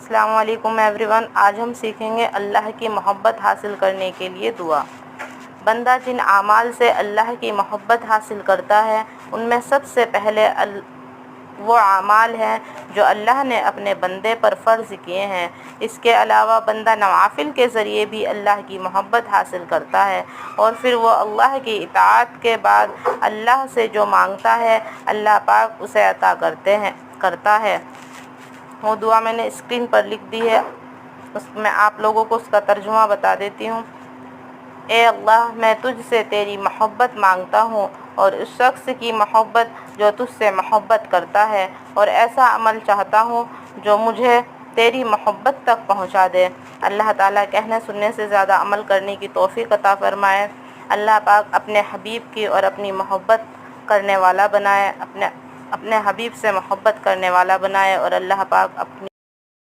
السلام علیکم every one. آج ہم سیکھیں گے اللہ کی محبت حاصل کرنے کے لیے دعا۔ بندہ جن اعمال سے اللہ کی محبت حاصل کرتا ہے ان میں سب سے پہلے وہ اعمال ہیں جو اللہ نے اپنے بندے پر فرض کیے ہیں۔ اس کے علاوہ بندہ نوافل کے ذریعے بھی اللہ کی محبت حاصل کرتا ہے، اور پھر وہ اللہ کی اطاعت کے بعد اللہ سے جو مانگتا ہے اللہ پاک اسے عطا کرتا ہے۔ وہ دعا میں نے اسکرین پر لکھ دی ہے، میں آپ لوگوں کو اس کا ترجمہ بتا دیتی ہوں۔ اے اللہ، میں تجھ سے تیری محبت مانگتا ہوں اور اس شخص کی محبت جو تجھ سے محبت کرتا ہے، اور ایسا عمل چاہتا ہوں جو مجھے تیری محبت تک پہنچا دے۔ اللہ تعالیٰ کہنے سننے سے زیادہ عمل کرنے کی توفیق عطا فرمائے۔ اللہ پاک اپنے حبیب کی اور اپنی محبت کرنے والا بنائے، اپنے حبیب سے محبت کرنے والا بنائے، اور اللہ پاک اپنی